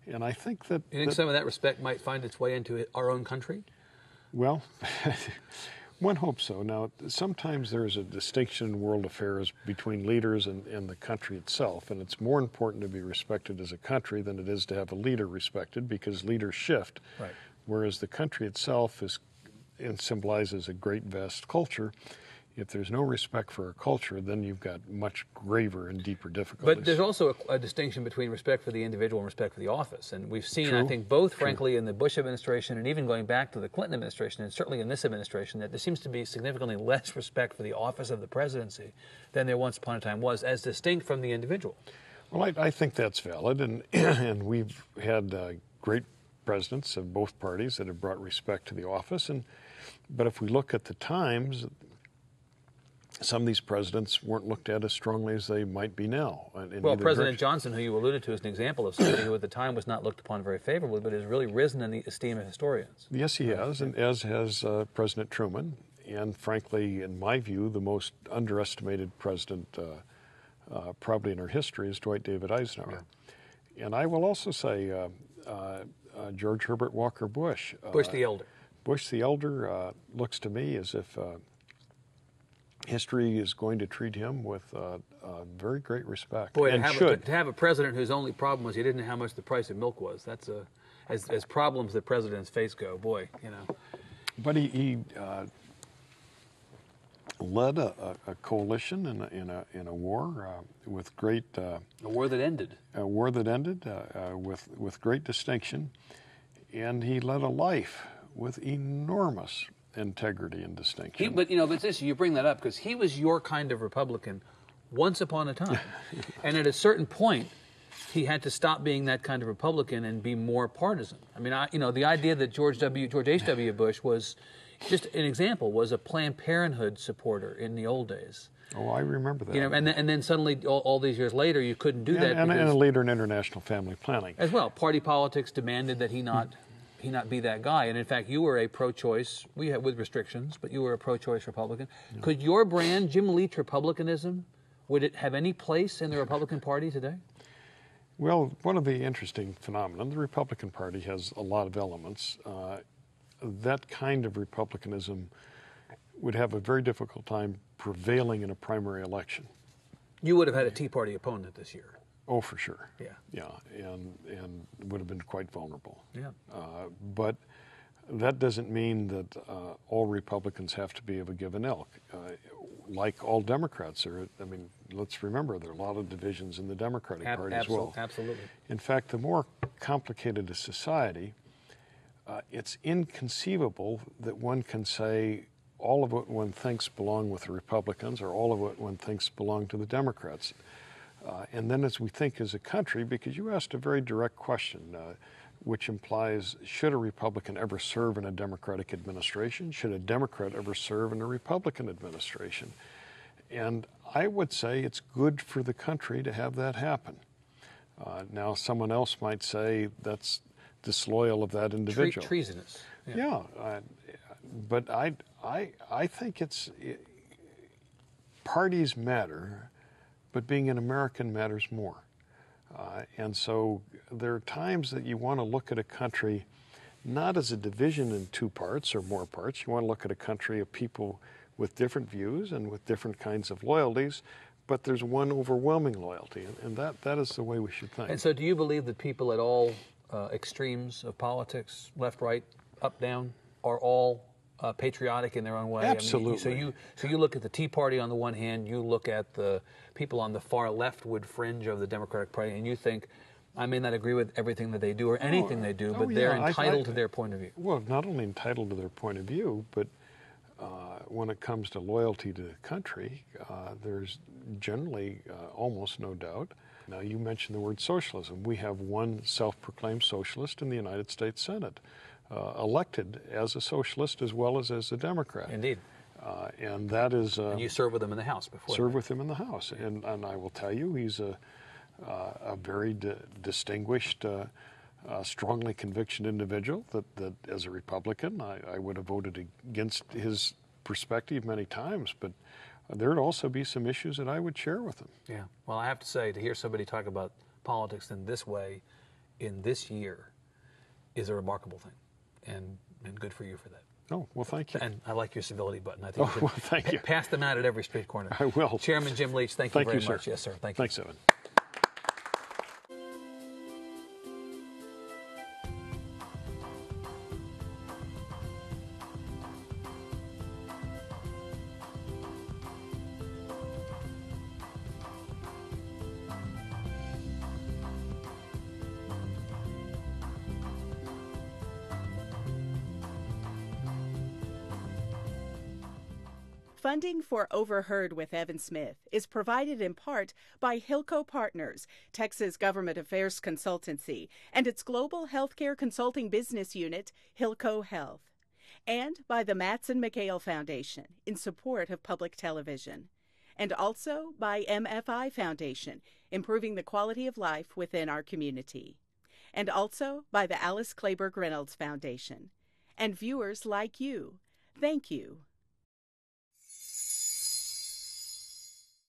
And I think that... You think some of that respect might find its way into our own country? Well, one hopes so. Now, sometimes there's a distinction in world affairs between leaders and the country itself, and it's more important to be respected as a country than it is to have a leader respected, because leaders shift, right, whereas the country itself is and symbolizes a great, vast culture. If there's no respect for a culture, then you've got much graver and deeper difficulties. But there's also a distinction between respect for the individual and respect for the office. And we've seen, True. I think, both, frankly, in the Bush administration and even going back to the Clinton administration, and certainly in this administration, that there seems to be significantly less respect for the office of the presidency than there once upon a time was, as distinct from the individual. Well, I think that's valid, and we've had great presidents of both parties that have brought respect to the office. But if we look at the times, some of these presidents weren't looked at as strongly as they might be now. Well, President Johnson, who you alluded to, is an example of somebody who at the time was not looked upon very favorably, but has really risen in the esteem of historians. Yes, he has, and as has President Truman, and frankly, in my view, the most underestimated president probably in our history is Dwight David Eisenhower. Yeah. And I will also say George Herbert Walker Bush. Bush the Elder. Bush the Elder looks to me as if history is going to treat him with very great respect. Boy, and to have a president whose only problem was he didn't know how much the price of milk was. That's as problems that presidents face go. Boy, you know. But he led a coalition in a war with great a war that ended. A war that ended with great distinction, and he led a life with enormous integrity and distinction. But you bring that up because he was your kind of Republican once upon a time, and at a certain point, he had to stop being that kind of Republican and be more partisan. I mean, the idea that George H.W. Bush was just an example, was a Planned Parenthood supporter in the old days. Oh, I remember that. And then suddenly, all these years later, you couldn't do that. And a leader in international family planning as well. Party politics demanded that he not be that guy. And in fact, you were a pro-choice, with restrictions, but you were a pro-choice Republican. Yeah. Could your brand, Jim Leach Republicanism, would it have any place in the Republican Party today? Well, one of the interesting phenomena, the Republican Party has a lot of elements. That kind of republicanism would have a very difficult time prevailing in a primary election. You would have had a Tea Party opponent this year. Oh, for sure. Yeah. Yeah, and would have been quite vulnerable. Yeah. But that doesn't mean that all Republicans have to be of a given ilk. Like all Democrats are, I mean, let's remember there are a lot of divisions in the Democratic Party as well. Absolutely. In fact, the more complicated a society, it's inconceivable that one can say all of what one thinks belong with the Republicans or all of what one thinks belong to the Democrats. And then as we think as a country, because you asked a very direct question, which implies, should a Republican ever serve in a Democratic administration? Should a Democrat ever serve in a Republican administration? And I would say it's good for the country to have that happen. Now, someone else might say that's disloyal of that individual. Treasonous. Yeah, but I think parties matter, but being an American matters more. And so there are times that you want to look at a country not as a division in two parts or more parts. You want to look at a country of people with different views and with different kinds of loyalties, but there's one overwhelming loyalty, and that is the way we should think. And so do you believe that people at all extremes of politics, left, right, up, down, are all patriotic in their own way? Absolutely. I mean, so you look at the Tea Party on the one hand, you look at the people on the far leftward fringe of the Democratic Party, and you think, I may not agree with everything that they do or anything they do, but they're entitled to their point of view. Well, not only entitled to their point of view, but when it comes to loyalty to the country, there's generally almost no doubt. Now, you mentioned the word socialism. We have one self-proclaimed socialist in the United States Senate, elected as a socialist as well as a Democrat. Indeed. And that is... and you served with him in the House before. Served with him in the House. And I will tell you, he's a very distinguished, strongly convicted individual that as a Republican, I would have voted against his perspective many times, but there would also be some issues that I would share with him. Yeah. Well, I have to say, to hear somebody talk about politics in this way in this year is a remarkable thing, and good for you for that. Oh, well, thank you. And I like your civility button. I think you should well, thank you. pass them out at every street corner. I will. Chairman Jim Leach, thank you very sir. much. Yes, sir. Thank you. Thanks, Evan. Funding for Overheard with Evan Smith is provided in part by Hilco Partners, Texas Government Affairs Consultancy, and its global healthcare consulting business unit, Hilco Health, and by the Matson McHale Foundation in support of public television, and also by MFI Foundation, improving the quality of life within our community, and also by the Alice Kleberg Reynolds Foundation. And viewers like you, thank you.